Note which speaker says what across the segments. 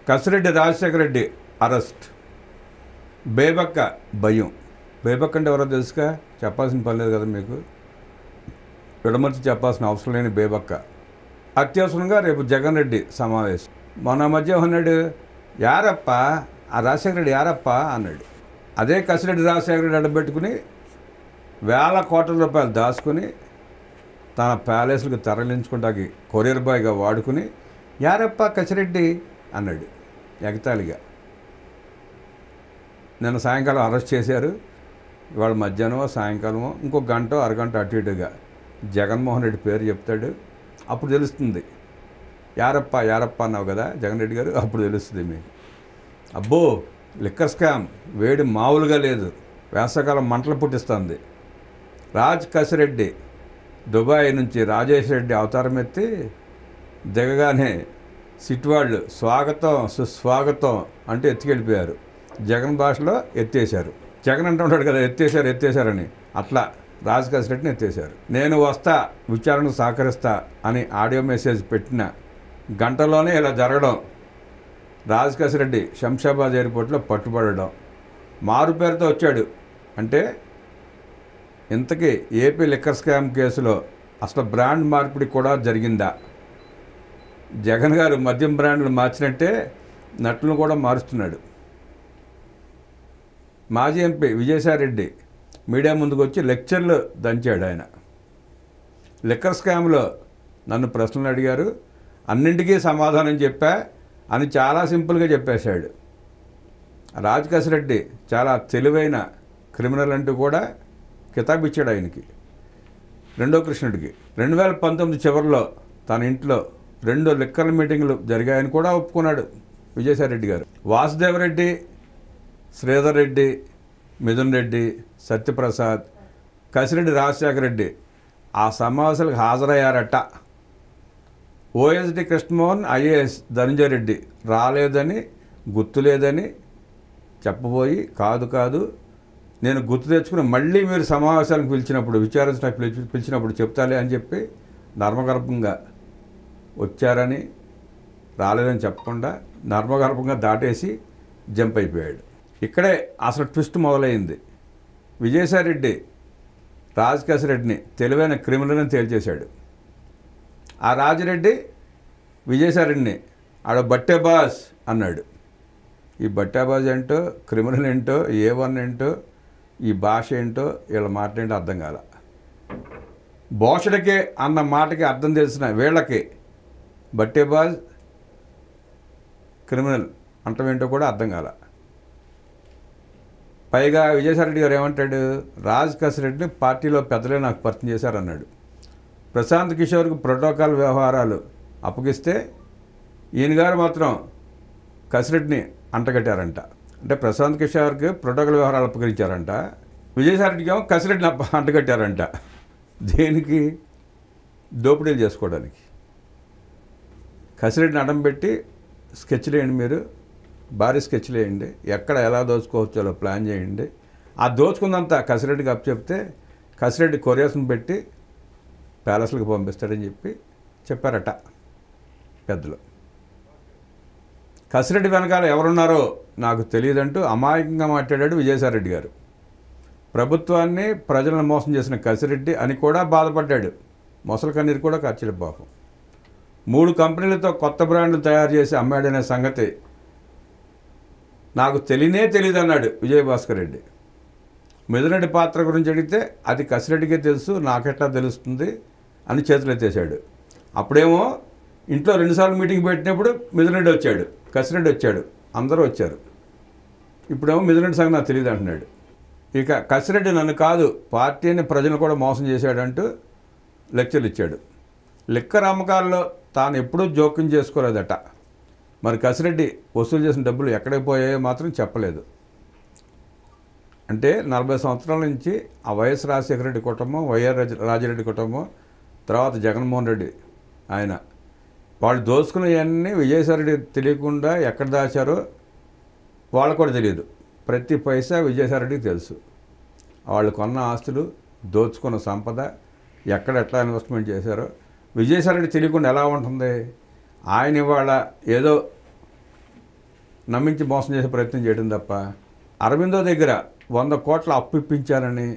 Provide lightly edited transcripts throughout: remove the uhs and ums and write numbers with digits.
Speaker 1: Kasireddy Rajasekhara Reddy arrest. బేబక్క భయం. బేబక్క అంటే ఎవరో తెలుసుగా, చెప్పాల్సిన పని లేదు కదా మీకు, విడమర్చి చెప్పాల్సిన అవసరం లేని బేబక్క అత్యవసరంగా రేపు జగన్ రెడ్డి సమావేశం. మొన్న మధ్య అన్నాడు, యారప్ప ఆ రాజశేఖర రెడ్డి యారప్ప అన్నాడు. అదే కసిరెడ్డి రాజశేఖర రెడ్డి అడ్డబెట్టుకుని వేల కోట్ల రూపాయలు దాచుకుని తన ప్యాలెస్లకు తరలించుకుంటాకి కొరియర్ బాయ్గా వాడుకుని యారప్ప కసిరెడ్డి అన్నాడు ఎగతాళిగా. నిన్న సాయంకాలం అరెస్ట్ చేశారు. ఇవాళ మధ్యాహ్నమో సాయంకాలమో ఇంకో గంట అరగంట అటు ఇటుగా జగన్మోహన్ రెడ్డి పేరు చెప్తాడు. అప్పుడు తెలుస్తుంది. యారప్ప యారప్ప అన్నావు కదా జగన్ రెడ్డి గారు, అప్పుడు తెలుస్తుంది మీకు. అబ్బో లిక్కర్ స్కామ్ వేడి మామూలుగా లేదు, వేసవకాలం మంటలు పుట్టిస్తుంది. రాజ్ కసిరెడ్డి దుబాయ్ నుంచి రాజేష్ రెడ్డి అవతారం ఎత్తి దిగగానే సిట్ వాళ్ళు స్వాగతం సుస్వాగతం అంటూ ఎత్తుకెళ్ళిపోయారు. జగన్ భాషలో ఎత్తేశారు. జగన్ అంటూ ఉంటాడు కదా ఎత్తేశారని, అట్లా రాజ్ కసిరెడ్డిని ఎత్తేశారు. నేను వస్తా విచారణకు సహకరిస్తా అని ఆడియో మెసేజ్ పెట్టిన గంటలోనే ఇలా జరగడం, రాజ్ కసిరెడ్డి శంషాబాద్ ఎయిర్పోర్ట్లో పట్టుబడడం, మారు పేరుతో వచ్చాడు అంటే ఇంతకీ ఏపీ లిక్కర్ స్కామ్ కేసులో అసలు బ్రాండ్ మార్పిడి కూడా జరిగిందా? జగన్ గారు మద్యం బ్రాండ్లు మార్చినట్టే నటులను కూడా మారుస్తున్నాడు. మాజీ ఎంపీ విజయసాయిరెడ్డి మీడియా ముందుకు వచ్చి లెక్చర్లు దంచాడు. ఆయన లిక్కర్ స్కామ్లో నన్ను ప్రశ్నలు అడిగారు, అన్నింటికీ సమాధానం చెప్పా అని చాలా సింపుల్గా చెప్పేశాడు. రాజ్ కసిరెడ్డి చాలా తెలివైన క్రిమినల్ అంటూ కూడా కితాబ్ ఇచ్చాడు ఆయనకి, రెండో కృష్ణుడికి. 2019 చివరిలో తన ఇంట్లో 2 లిక్కర్ మీటింగులు జరిగాయని కూడా ఒప్పుకున్నాడు విజయసాయిరెడ్డి గారు. వాసుదేవరెడ్డి, శ్రీధర్ రెడ్డి, మిథున్ రెడ్డి, సత్యప్రసాద్, కసిరెడ్డి రాజశేఖర రెడ్డి ఆ సమావేశాలకు హాజరయ్యారట. ఓఎస్డి కృష్ణమోహన్, ఐఏఎస్ ధనంజయ రెడ్డి రాలేదని, గుర్తులేదని చెప్పబోయి కాదు నేను గుర్తు తెచ్చుకుని మళ్ళీ మీరు సమావేశాలకు పిలిచినప్పుడు విచారించడానికి పిలిచినప్పుడు చెప్తాలే అని చెప్పి నర్మగర్భంగా వచ్చారని, రాలేదని చెప్పకుండా నర్మగర్భంగా దాటేసి జంప్ అయిపోయాడు. ఇక్కడే అసలు ట్విస్ట్ మొదలైంది. విజయసాయిరెడ్డి రాజ్ కసిరెడ్డిని తెలివైన క్రిమినల్ అని తేల్చేశాడు. ఆ రాజిరెడ్డి విజయసాయిరెడ్డిని ఆడ బట్టే బాస్ అన్నాడు. ఈ బట్టే బాస్ ఏంటో, క్రిమినల్ ఏంటో, A1 ఏంటో, ఈ భాష ఏంటో, వీళ్ళ మాట ఏంటో అర్థం కాల. బోషడికే అన్న మాటకి అర్థం తెలిసిన వీళ్ళకి బట్టే బాస్ క్రిమినల్ అంటమేంటో కూడా అర్థం కాల. పైగా విజయసాయిరెడ్డి గారు ఏమంటాడు, రాజ్ కసిరెడ్డిని పార్టీలో పెద్దలే నాకు పరిచయం చేశారన్నాడు. ప్రశాంత్ కిషోర్కి ప్రోటోకాల్ వ్యవహారాలు అప్పగిస్తే ఈయన గారు మాత్రం కసిరెడ్డిని అంటగట్టారంట. అంటే ప్రశాంత్ కిషోర్కి ప్రోటోకాల్ వ్యవహారాలు అప్పగించారంట, విజయసాయిరెడ్డికి ఏమో కసిరెడ్డిని అంటగట్టారంట. దేనికి? దోపిడీలు చేసుకోవడానికి. కసిరెడ్డిని అడ్డం పెట్టి స్కెచ్లు వేయండి, మీరు భారీ స్కెచ్లు వేయండి, ఎక్కడ ఎలా దోచుకోవచ్చో ప్లాన్ చేయండి. ఆ దోచుకుందంతా కసిరెడ్డికి అప్పచెప్తే కసిరెడ్డి కొరియర్స్ని పెట్టి ప్యాలెస్లకు పంపిస్తాడని చెప్పారట పెద్దలు. కసిరెడ్డి వెనకాల ఎవరున్నారో నాకు తెలియదంటూ అమాయకంగా మాట్లాడాడు విజయసాయిరెడ్డి గారు. ప్రభుత్వాన్ని ప్రజలను మోసం చేసిన కసిరెడ్డి అని కూడా బాధపడ్డాడు. మొసలు కన్నీరు కూడా కార్చాడు పాపం. 3 కంపెనీలతో కొత్త బ్రాండ్లు తయారు చేసి అమ్మాడనే సంగతి నాకు తెలియదు అన్నాడు విజయభాస్కర్ రెడ్డి. మిథునరెడ్డి పాత్ర గురించి అడిగితే అది కసిరెడ్డికే తెలుసు, నాకెట్లా తెలుస్తుంది అని చేతులు ఎత్తేసాడు. అప్పుడేమో ఇంట్లో 2 సార్లు మీటింగ్ పెట్టినప్పుడు మిథునరెడ్డి వచ్చాడు, కసిరెడ్డి వచ్చాడు, అందరూ వచ్చారు. ఇప్పుడేమో మిథునరెడ్డి సంగతి నాకు తెలియదు అంటున్నాడు. ఇక కసిరెడ్డి నన్ను కాదు పార్టీని ప్రజలు కూడా మోసం చేశాడంటూ లెక్చర్లు ఇచ్చాడు. లిక్కర్ అమ్మకాల్లో తాను ఎప్పుడూ జోక్యం చేసుకోలేదట. మరి కసిరెడ్డి వసూలు చేసిన డబ్బులు ఎక్కడికి పోయాయో మాత్రం చెప్పలేదు. అంటే 40 సంవత్సరాల నుంచి ఆ వైఎస్ రాజశేఖర రెడ్డి కుటుంబం, వైఆర్ రాజిరెడ్డి కుటుంబం, తర్వాత జగన్మోహన్ రెడ్డి ఆయన, వాళ్ళు దోచుకున్నవన్నీ విజయసాయిరెడ్డి తెలియకుండా ఎక్కడ దాచారో వాళ్ళకు కూడా తెలియదు. ప్రతి పైసా విజయసాయిరెడ్డికి తెలుసు. వాళ్ళు కొన్న ఆస్తులు, దోచుకున్న సంపద, ఎక్కడ ఎట్లా ఇన్వెస్ట్మెంట్ చేశారో విజయసాయిరెడ్డి తెలియకుండా ఎలా ఉంటుంది? ఆయన ఇవాళ ఏదో నమ్మించి మోసం చేసే ప్రయత్నం చేయడం తప్ప. అరవిందో దగ్గర 100 కోట్ల అప్పు ఇప్పించారని,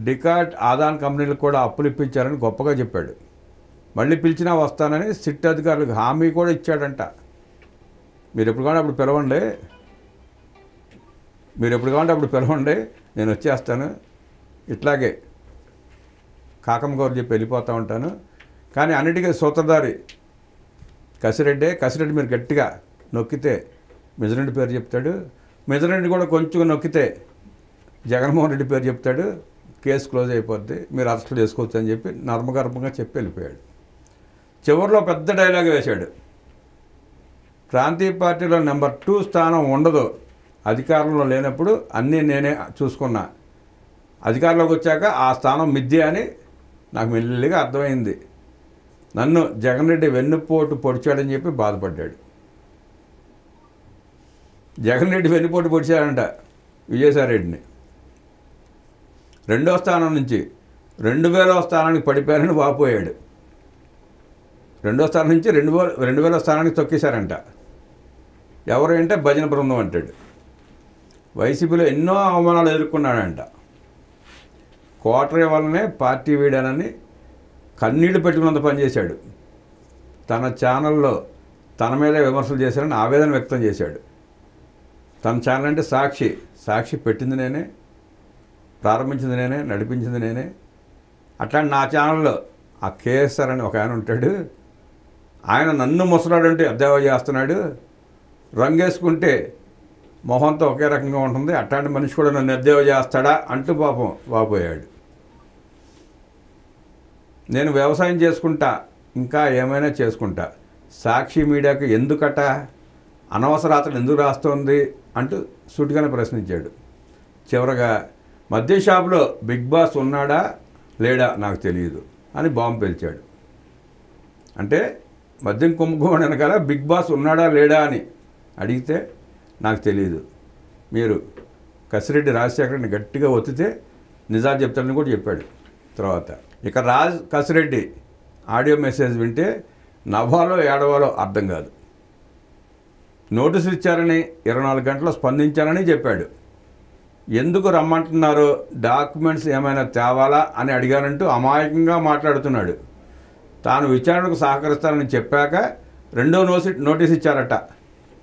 Speaker 1: డికాట్ ఆదాన్ కంపెనీలకు కూడా అప్పులు ఇప్పించారని గొప్పగా చెప్పాడు. మళ్ళీ పిలిచినా వస్తానని సిట్ అధికారులకు హామీ కూడా ఇచ్చాడంట. మీరు ఎప్పుడు కావాలంటే అప్పుడు పిలవండి, నేను వచ్చేస్తాను, ఇట్లాగే కాకమ్మ గౌరు చెప్పి వెళ్ళిపోతూ ఉంటాను. కానీ అన్నిటికీ సూత్రధారి కసిరెడ్డి మీరు గట్టిగా నొక్కితే మిజరెడ్డి పేరు చెప్తాడు, మిజరెడ్డి కూడా కొంచెం నొక్కితే జగన్మోహన్ రెడ్డి పేరు చెప్తాడు, కేసు క్లోజ్ అయిపోద్ది, మీరు అరెస్ట్ చేసుకోవచ్చు అని చెప్పి నర్మగర్భంగా చెప్పి వెళ్ళిపోయాడు. చివరిలో పెద్ద డైలాగ్ వేశాడు, ప్రాంతీయ పార్టీలో నెంబర్ 2 స్థానం ఉండదు, అధికారంలో లేనప్పుడు అన్నీ నేనే చూసుకున్నా, అధికారంలోకి వచ్చాక ఆ స్థానం మిథ్య అని నాకు మెల్లిగా అర్థమైంది, నన్ను జగన్ రెడ్డి వెన్నుపోటు పొడిచాడని చెప్పి బాధపడ్డాడు. జగన్ రెడ్డి వెన్నుపోటు పొడిచాడంట విజయసాయిరెడ్డిని. 2వ స్థానం నుంచి 2000వ స్థానానికి పడిపోయారని వాపోయాడు. 2వ స్థానం నుంచి 2000వ స్థానానికి తొక్కేశారంట. ఎవరు అంటే భజన బృందం అంటాడు. వైసీపీలో ఎన్నో అవమానాలు ఎదుర్కొన్నాడంట. కోటరీ వల్లనే పార్టీ వీడానని కన్నీళ్లు పెట్టుకున్నంత పనిచేశాడు. తన ఛానల్లో తన మీదే విమర్శలు చేశారని ఆవేదన వ్యక్తం చేశాడు. తన ఛానల్ అంటే సాక్షి పెట్టింది నేనే, ప్రారంభించింది నేనే, నడిపించింది నేనే. అట్లాంటి నా ఛానల్లో ఆ కేఎస్ఆర్ అని ఒక ఆయన ఉంటాడు, ఆయన నన్ను ముసలాడంటే అద్దెవా చేస్తున్నాడు, రంగేసుకుంటే మొహంతో ఒకే రకంగా ఉంటుంది, అట్లాంటి మనిషి కూడా నన్ను అద్దెవా చేస్తాడా అంటూ పాపం వాపోయాడు. నేను వ్యవసాయం చేసుకుంటా, ఇంకా ఏమైనా చేసుకుంటా, సాక్షి మీడియాకు ఎందుకట అనవసరాతలు ఎందుకు రాస్తోంది అంటూ సూటిగానే ప్రశ్నించాడు. చివరగా మద్యం షాపులో బిగ్ బాస్ ఉన్నాడా లేడా నాకు తెలియదు అని బాంబు పేల్చాడు. అంటే మద్యం కుంభకోణం వెనకాల బిగ్ బాస్ ఉన్నాడా లేడా అని అడిగితే నాకు తెలియదు, మీరు కసిరెడ్డి రాజశేఖర్ని గట్టిగా ఒత్తితే నిజాలు చెప్తాడని కూడా చెప్పాడు. తర్వాత ఇక కసిరెడ్డి ఆడియో మెసేజ్ వింటే నవ్వాలో ఏడవాలో అర్థం కాదు. నోటీసులు ఇచ్చారని 24 గంటల్లో స్పందించానని చెప్పాడు. ఎందుకు రమ్మంటున్నారో, డాక్యుమెంట్స్ ఏమైనా తేవాలా అని అడిగానంటూ అమాయకంగా మాట్లాడుతున్నాడు. తాను విచారణకు సహకరిస్తానని చెప్పాక 2వ నోటీస్ ఇచ్చారట.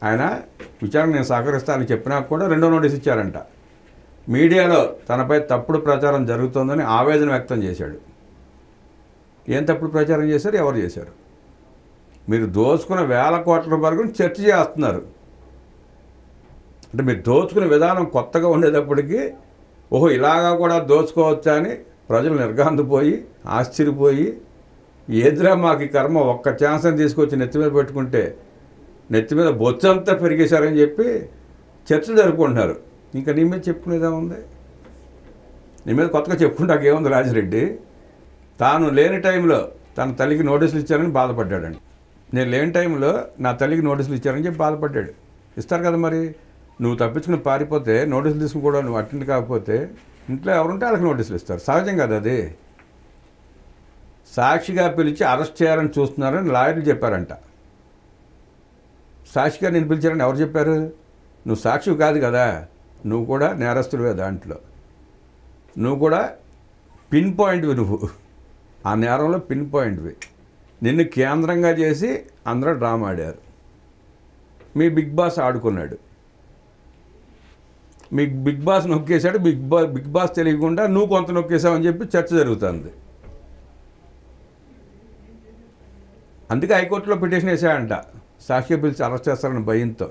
Speaker 1: ఆయన విచారణ నేను సహకరిస్తానని చెప్పినా కూడా 2వ నోటీస్ ఇచ్చారంట. మీడియాలో తనపై తప్పుడు ప్రచారం జరుగుతోందని ఆవేదన వ్యక్తం చేశాడు. ఏం తప్పుడు ప్రచారం చేశారు, ఎవరు చేశారు? మీరు దోచుకున్న 1000 కోట్ల రూపాయల గురించి చర్చ చేస్తున్నారు. అంటే మీరు దోచుకునే విధానం కొత్తగా ఉండేటప్పటికీ ఓహో ఇలాగా కూడా దోచుకోవచ్చా అని ప్రజలు నిర్గాంతపోయి ఆశ్చర్యపోయి, ఏదిరా మాకు ఈ కర్మ, ఒక్క ఛాన్స్ అని తీసుకొచ్చి నెత్తి మీద పెట్టుకుంటే నెత్తి మీద బొచ్చంతా పెరిగేశారని చెప్పి చర్చలు జరుపుకుంటున్నారు. ఇంకా నీ మీద చెప్పుకునేదా ఉంది? నీ మీద కొత్తగా చెప్పుకుంటాకేముంది? రాజిరెడ్డి తాను లేని టైంలో తన తల్లికి నోటీసులు ఇచ్చారని బాధపడ్డాడండి. నేను లేని టైంలో నా తల్లికి నోటీసులు ఇచ్చారని చెప్పి బాధపడ్డాడు. ఇస్తారు కదా మరి. నువ్వు తప్పించుకుని పారిపోతే నోటీసులు తీసుకుని కూడా నువ్వు అటెండ్ కాకపోతే ఇంట్లో ఎవరుంటే వాళ్ళకి నోటీసులు ఇస్తారు, సహజం కదా అది. సాక్షిగా పిలిచి అరెస్ట్ చేయాలని చూస్తున్నారని లాయర్లు చెప్పారంట. సాక్షిగా నేను పిలిచారని ఎవరు చెప్పారు? నువ్వు సాక్షి కాదు కదా, నువ్వు కూడా నేరస్తుడివే, దాంట్లో నువ్వు కూడా పిన్ పాయింట్వి, నువ్వు ఆ నేరంలో పిన్ పాయింట్వి. నిన్ను కేంద్రంగా చేసి అందరూ డ్రామా ఆడారు. మీ బిగ్ బాస్ ఆడుకున్నాడు, మీ బిగ్ బాస్ నొక్కేశాడు. బిగ్ బాస్ తెలియకుండా నువ్వు కొంత నొక్కేశావని చెప్పి చర్చ జరుగుతుంది. అందుకే హైకోర్టులో పిటిషన్ వేసాడంట, సాక్షి పిలిచి అరెస్ట్ చేస్తారని భయంతో.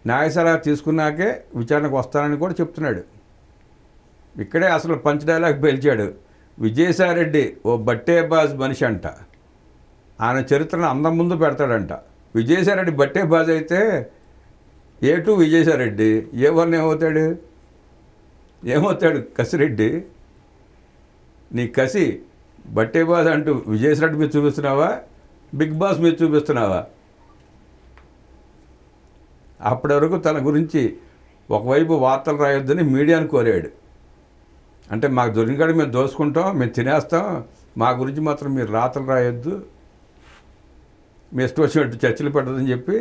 Speaker 1: న్యాయ సలహా తీసుకున్నాకే విచారణకు వస్తానని కూడా చెప్తున్నాడు. ఇక్కడే అసలు పంచ్ డైలాగ్ పేల్చాడు. విజయసాయిరెడ్డి ఓ బట్టేబాజ్ మనిషి అంట. ఆయన చరిత్రను అందం ముందు పెడతాడంట. విజయసాయిరెడ్డి బట్టేబాజ్ అయితే A2 విజయసాయిరెడ్డి A1 ఏమవుతాడు కసిరెడ్డి? నీ కసి బట్టేబాజ్ అంటూ విజయసాయిరెడ్డి మీద చూపిస్తున్నావా, బిగ్ బాస్ మీద చూపిస్తున్నావా? అప్పటి వరకు తన గురించి ఒకవైపు వార్తలు రాయొద్దని మీడియాను కోరాడు. అంటే మాకు దొరికినకాడ మేము దోసుకుంటాం, మేము తినేస్తాం, మా గురించి మాత్రం మీరు రాతలు రాయొద్దు, మీ ఇష్టం వచ్చినట్టు చర్చలు పెట్టదని చెప్పి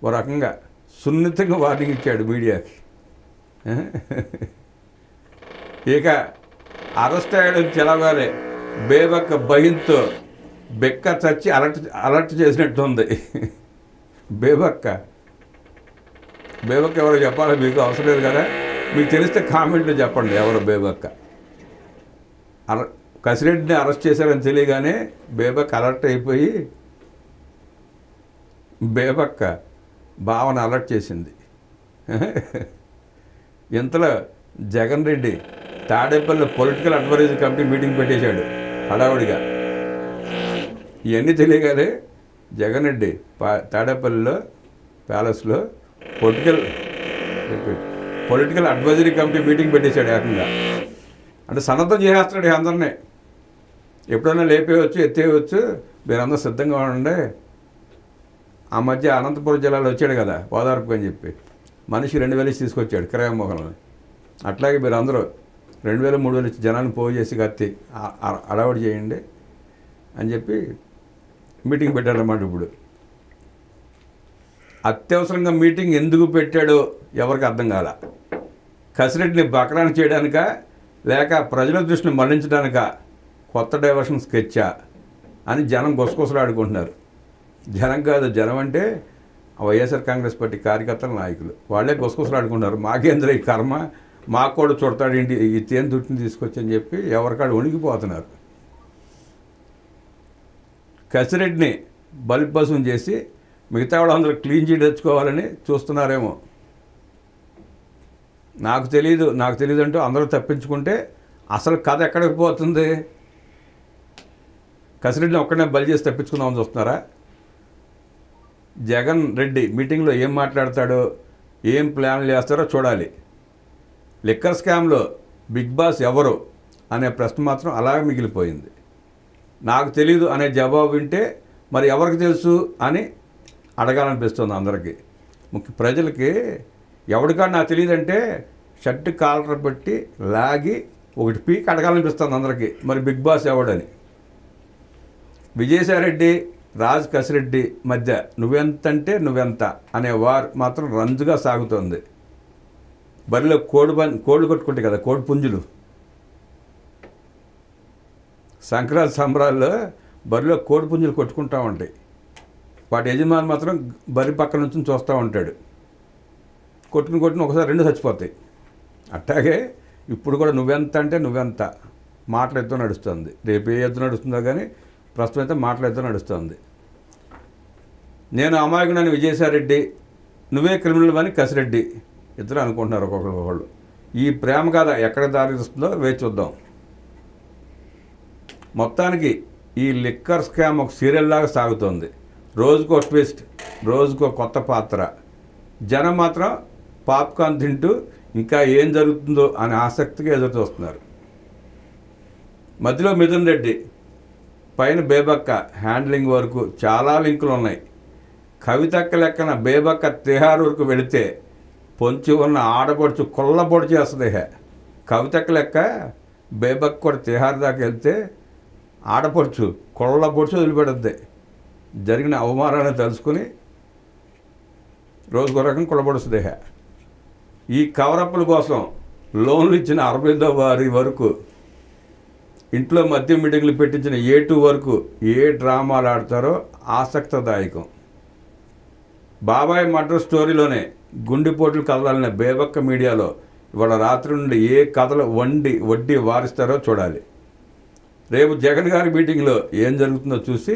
Speaker 1: ఓ రకంగా సున్నితంగా వార్నింగ్ ఇచ్చాడు మీడియాకి. ఇక అరెస్ట్ అయ్యాడు తెలవాలి, బేబక్క భయంతో బెక్క చచ్చి అలర్ట్ చేసినట్టు ఉంది. బేబక్క ఎవరో చెప్పాలి, మీకు అవసరం లేదు కదా, మీకు తెలిస్తే కామెంట్లో చెప్పండి ఎవరో బేబక్క. కసిరెడ్డిని అరెస్ట్ చేశారని తెలియగానే బేబక్క అలర్ట్ అయిపోయి బేబక్క భావన అలర్ట్ చేసింది. ఇంతలో Jagan Reddy Tadepalli political advisory committee meeting పెట్టేశాడు హడావుడిగా. ఇవన్నీ తెలియగానే జగన్ రెడ్డి తాడేపల్లిలో ప్యాలెస్లో పొలిటికల్ అడ్వైజరీ కమిటీ మీటింగ్ పెట్టేశాడు ఏకంగా. అంటే సన్నద్ధం చేసేస్తాడు అందరినీ, ఎప్పుడైనా లేపేయవచ్చు ఎత్తేయవచ్చు, మీరందరూ సిద్ధంగా ఉండండి. ఆ మధ్య అనంతపురం జిల్లాలో వచ్చాడు కదా ఓదార్పు అని చెప్పి, మనిషి 2000 ఇచ్చి తీసుకొచ్చాడు కిరాయమోహన్లని. అట్లాగే మీరు అందరూ 2000 3000 ఇచ్చి జనాన్ని పోగు చేసి కత్తి అడవాడు చేయండి అని చెప్పి మీటింగ్ పెట్టాడన్నమాట. ఇప్పుడు అత్యవసరంగా మీటింగ్ ఎందుకు పెట్టాడో ఎవరికి అర్థం కాల. కసిరెడ్డిని బకరాన్ని చేయడానిక, లేక ప్రజల దృష్టిని మళ్లించడానిక, కొత్త డైవర్షన్ స్కెచ్చా అని జనం గుసగుసలాడుకుంటున్నారు. జనం కాదు, జనం అంటే వైఎస్ఆర్ కాంగ్రెస్ పార్టీ కార్యకర్తల నాయకులు, వాళ్ళే గుసగుసలాడుకుంటున్నారు. మాకేంద్ర ఈ కర్మ, మాకు కూడా చుడతాడు ఏంటి ఈ తేనె తుట్టిని తీసుకొచ్చి అని చెప్పి ఎవరికాడు వణికిపోతున్నారు. కసిరెడ్డిని బలిపశం చేసి మిగతా వాళ్ళందరూ క్లీన్ చీట్ తెచ్చుకోవాలని చూస్తున్నారేమో. నాకు తెలియదు అంటూ అందరూ తప్పించుకుంటే అసలు కథ ఎక్కడికి పోతుంది? కసిరెడ్డిని ఒక్కడనే బలి చేసి తప్పించుకుందామని చూస్తున్నారా? జగన్ రెడ్డి మీటింగ్లో ఏం మాట్లాడతాడో, ఏం ప్లాన్లు చేస్తారో చూడాలి. లిక్కర్ స్కామ్లో బిగ్ బాస్ ఎవరు అనే ప్రశ్న మాత్రం అలాగే మిగిలిపోయింది. నాకు తెలీదు అనే జవాబు వింటే మరి ఎవరికి తెలుసు అని అడగాలనిపిస్తుంది అందరికీ. ప్రజలకి ఎవరికాడు నాకు తెలియదంటే షర్ట్ కాలర్ పెట్టి లాగి ఒకటి పీక్ అడగాలనిపిస్తుంది అందరికీ, మరి బిగ్ బాస్ ఎవడని. విజయసాయిరెడ్డి రాజ్ కసిరెడ్డి మధ్య నువ్వెంతంటే నువ్వెంత అనే వారు మాత్రం రంజుగా సాగుతోంది. బరిలో కోళ్ళు కొట్టుకుంటాయి కదా, కోడి పుంజులు. సంక్రాంతి సంబరాల్లో బరిలో కోడి పుంజులు కొట్టుకుంటూ ఉంటాయి. వాటి యజమాని మాత్రం బరి పక్క నుంచి చూస్తూ ఉంటాడు. కొట్టుకుని ఒకసారి 2 చచ్చిపోతాయి. అట్లాగే ఇప్పుడు కూడా నువ్వెంత అంటే నువ్వెంత మాటలు ఎత్తు నడుస్తుంది. రేపు ఏ ఎత్తు నడుస్తుందో కానీ ప్రస్తుతం అయితే మాటలు ఎత్తు నడుస్తుంది. నేను అమాయకుడని విజయసాయిరెడ్డి, నువ్వే క్రిమినల్ అని కసిరెడ్డి ఇద్దరు అనుకుంటున్నారు ఒక్కొక్కళ్ళు. ఈ ప్రేమ కథ ఎక్కడ దారిస్తుందో వేచి చూద్దాం. మొత్తానికి ఈ లిక్కర్ స్కామ్ ఒక సీరియల్ లాగా సాగుతోంది. రోజుకో ట్విస్ట్, రోజుకో కొత్త పాత్ర. జనం మాత్రం పాప్కార్న్ తింటూ ఇంకా ఏం జరుగుతుందో అని ఆసక్తిగా ఎదురు చూస్తున్నారు. మధ్యలో మిథున్ రెడ్డి, పైన బేబక్క హ్యాండ్లింగ్ వరకు చాలా లింకులు ఉన్నాయి. కవితక్క లెక్కన బేబక్క తిహార్ వరకు వెళితే పొంచి ఉన్న ఆడపడుచు కొల్లబొడి చేస్తుంది. కవితక్క లెక్క బేబక్క కూడా తిహార్ దాకా వెళ్తే ఆడపడుచు కొల్లబొడిచి వదిలిపెడుద్ది. జరిగిన అవమానాన్ని తెలుసుకుని రోజుకో రకం కొల్లబొడుస్తుంది. ఈ కవరప్పుల కోసం లోన్లు ఇచ్చిన 65వ వారి వరకు, ఇంట్లో మద్యం మీటింగ్లు పెట్టించిన A2 వరకు ఏ డ్రామాలు ఆడతారో ఆసక్తిదాయకం. బాబాయ్ మర్డర్ స్టోరీలోనే గుండెపోట్లు కదలాలనే బేబక్క మీడియాలో ఇవాళ రాత్రి నుండి ఏ కథలు వడ్డీ వారిస్తారో చూడాలి. రేపు జగన్ గారి మీటింగ్లో ఏం జరుగుతుందో చూసి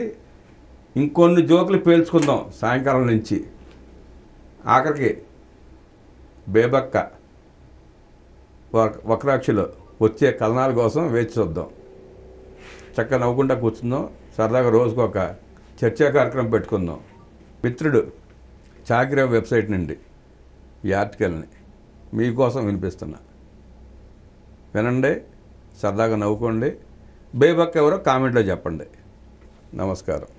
Speaker 1: ఇంకొన్ని జోకులు పేల్చుకుందాం సాయంకాలం నుంచి. ఆఖరికి బేబక్క వక్రాక్షిలో వచ్చే కథనాల కోసం వేచి చూద్దాం. చక్కగా నవ్వుకుంటా కూర్చుందాం, సరదాగా రోజుకు ఒక చర్చా కార్యక్రమం పెట్టుకుందాం. మిత్రుడు చాకిరా వెబ్సైట్ నుండి ఈ ఆర్టికల్ని మీకోసం వినిపిస్తున్నా, వినండి, సరదాగా నవ్వుకోండి. బేబక్క ఎవరో కామెంట్లో చెప్పండి. నమస్కారం.